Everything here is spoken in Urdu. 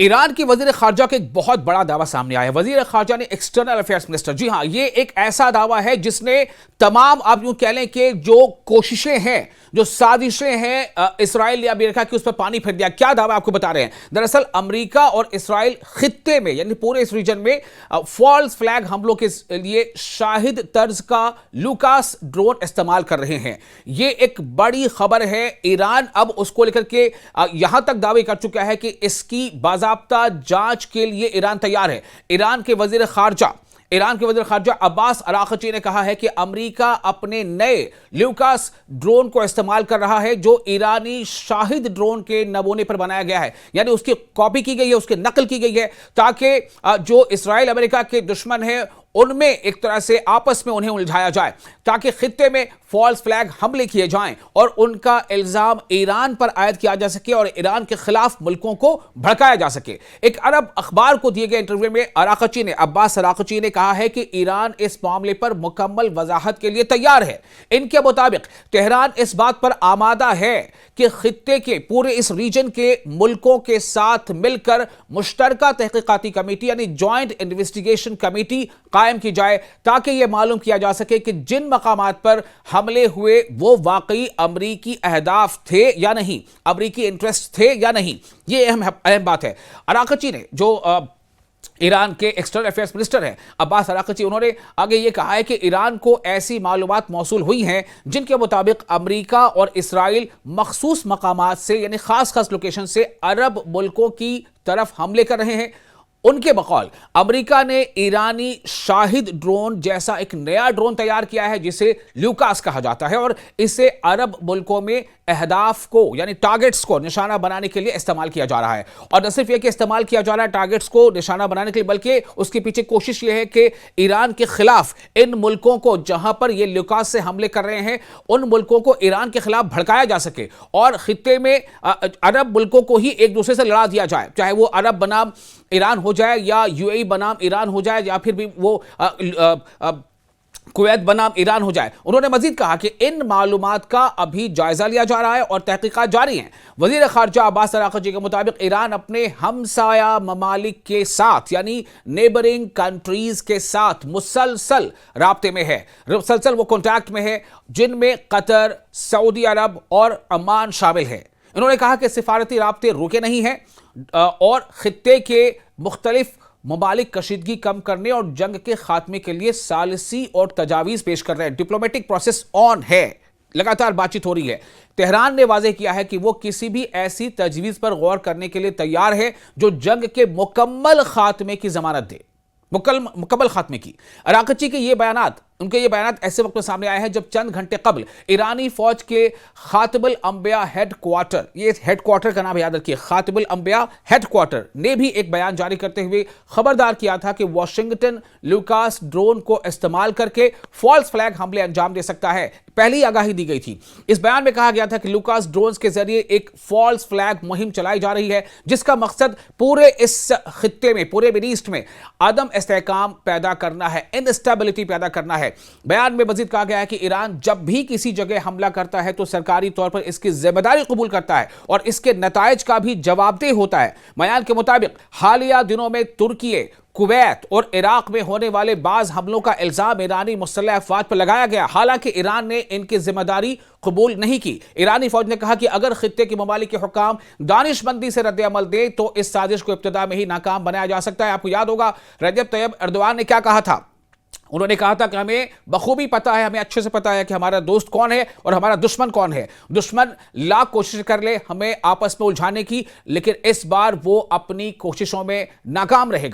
ایران کی وزیر خارجہ کا ایک بہت بڑا دعویٰ سامنے آیا ہے۔ وزیر خارجہ نے ایکسٹرنل افیئرز منسٹر، جی ہاں، یہ ایک ایسا دعویٰ ہے جس نے تمام آپ یوں کہہ لیں کہ جو کوششیں ہیں، جو سازشیں ہیں اسرائیل یا امریکہ کی، اس پر پانی پھیر دیا۔ کیا دعویٰ آپ کو بتا رہے ہیں؟ دراصل امریکہ اور اسرائیل خطے میں یعنی پورے اس ریجن میں فالس فلیگ حملوں کے لیے شاہد طرز کا لوکاس ڈرون استعمال کر رہے ہیں۔ یہ ایک بڑی خبر ہے۔ ایران اب اس کو لے کر کے یہاں تک دعوے کر چکا ہے کہ اس کی باضابطہ جانچ کے لیے ایران تیار ہے۔ ایران کے وزیر خارجہ عباس اراغچی نے کہا ہے کہ امریکہ اپنے نئے لیوکاس ڈرون کو استعمال کر رہا ہے جو ایرانی شاہد ڈرون کے نمونے پر بنایا گیا ہے، یعنی اس کی کاپی کی گئی ہے، اس کی نقل کی گئی ہے، تاکہ جو اسرائیل امریکہ کے دشمن ہیں ان میں ایک طرح سے آپس میں انہیں الجھایا جائے، تاکہ خطے میں فالس فلیگ حملے کیے جائیں اور ان کا الزام ایران پر عائد کیا جا سکے اور ایران کے خلاف ملکوں کو بھڑکایا جا سکے۔ ایک عرب اخبار کو دیے گئے انٹرویو میں عباس اراغچی نے کہا ہے کہ ایران اس معاملے پر مکمل وضاحت کے لیے تیار ہے۔ ان کے مطابق تہران اس بات پر آمادہ ہے کہ خطے کے پورے اس ریجن کے ملکوں کے ساتھ مل کر مشترکہ تحقیقاتی کمیٹی یعنی جوائنٹ انویسٹیگیشن کمیٹی قائم کی جائے، تاکہ یہ معلوم کیا جا سکے کہ جن مقامات پر حملے ہوئے وہ واقعی امریکی اہداف تھے یا نہیں، امریکی انٹرسٹ تھے یا نہیں۔ یہ اہم بات ہے۔ اراغچی نے جو ایران کے ایکسٹرنل افیئرز منسٹر ہیں عباس اراغچی، انہوں نے آگے یہ کہا ہے کہ ایران کو ایسی معلومات موصول ہوئی ہیں جن کے مطابق امریکہ اور اسرائیل مخصوص مقامات سے یعنی خاص لوکیشن سے عرب ملکوں کی طرف حملے کر رہے ہیں۔ ان کے بقول امریکہ نے ایرانی شاہد ڈرون جیسا ایک نیا ڈرون تیار کیا ہے جسے لیوکاس کہا جاتا ہے، اور اسے عرب ملکوں میں اہداف کو یعنی ٹارگٹس کو نشانہ بنانے کے لیے استعمال کیا جا رہا ہے۔ اور نہ صرف یہ کہ استعمال کیا جا رہا ہے ٹارگٹس کو نشانہ بنانے کے لیے، بلکہ اس کے پیچھے کوشش یہ ہے کہ ایران کے خلاف ان ملکوں کو جہاں پر یہ لیوکاس سے حملے کر رہے ہیں ان ملکوں کو ایران کے خلاف بھڑکایا جا سکے اور خطے میں عرب ملکوں کو ہی ایک دوسرے سے لڑا دیا جائے، چاہے وہ عرب بنام ایران ہو جائے یا یو اے ای بنام ایران ہو جائے یا پھر بھی وہ کویت بنام ایران ہو جائے۔ انہوں نے مزید کہا کہ ان معلومات کا ابھی جائزہ لیا جا رہا ہے اور تحقیقات جاری ہیں۔ وزیر خارجہ عباس اراغچی کے مطابق ایران اپنے ہمسایہ ممالک کے ساتھ یعنی نیبرنگ کنٹریز کے ساتھ مسلسل رابطے میں ہے، مسلسل وہ کانٹیکٹ میں ہے، جن میں قطر، سعودی عرب اور عمان شامل ہے۔ انہوں نے کہا کہ سفارتی رابطے رکے نہیں ہیں اور خطے کے مختلف ممالک کشیدگی کم کرنے اور جنگ کے خاتمے کے لیے ثالثی اور تجاویز پیش کر رہے ہیں۔ ڈپلومیٹک پروسیس آن ہے، لگاتار بات چیت ہو رہی ہے۔ تہران نے واضح کیا ہے کہ وہ کسی بھی ایسی تجویز پر غور کرنے کے لیے تیار ہے جو جنگ کے مکمل خاتمے کی ضمانت دے، مکمل خاتمے کی۔ اراغچی کے یہ بیانات ایسے وقت میں سامنے آئے ہیں جب چند گھنٹے قبل ایرانی فوج کے خاتم الانبیاء ہیڈ کوارٹر، یہ ہیڈ کوارٹر کا نام یاد رکھیے، خاتم الانبیاء ہیڈ کوارٹر نے بھی ایک بیان جاری کرتے ہوئے خبردار کیا تھا کہ واشنگٹن لیوکاس ڈرون کو استعمال کر کے فالس فلیگ حملے انجام دے سکتا ہے۔ پہلی آگاہی دی گئی تھی۔ اس بیان میں کہا گیا تھا کہ لیوکاس ڈرونز کے ذریعے ایک فالس فلیگ مہم چلائی جا رہی ہے جس کا مقصد پورے اس خطے میں، پورے مڈل ایسٹ میں عدم استحکام پیدا کرنا ہے، انسٹیبلٹی پیدا کرنا ہے۔ بیان میں مزید کہا گیا ہے کہ ایران جب بھی کسی جگہ حملہ کرتا ہے تو سرکاری طور پر اس کی ذمہ داری قبول کرتا ہے اور اس کے نتائج کا بھی جواب دہ ہوتا ہے۔ بیان کے مطابق حالیہ دنوں میں ترکی، کویت اور عراق میں ہونے والے بعض حملوں کا الزام ایرانی مسلح افواج پر لگایا گیا، حالانکہ ایران نے ان کی ذمہ داری قبول نہیں کی۔ ایرانی فوج نے کہا کہ اگر خطے کے ممالک کے حکام دانش مندی سے رد عمل دیں تو اس سازش کو ابتدا میں ہی ناکام بنایا جا سکتا ہے۔ آپ کو یاد ہوگا رجب طیب ایردوان نے کیا کہا تھا؟ انہوں نے کہا تھا کہ ہمیں بخوبی پتا ہے، ہمیں اچھے سے پتا ہے کہ ہمارا دوست کون ہے اور ہمارا دشمن کون ہے۔ دشمن لاکھ کوشش کر لے ہمیں آپس میں الجھانے کی، لیکن اس بار وہ اپنی کوششوں میں ناکام رہے گا۔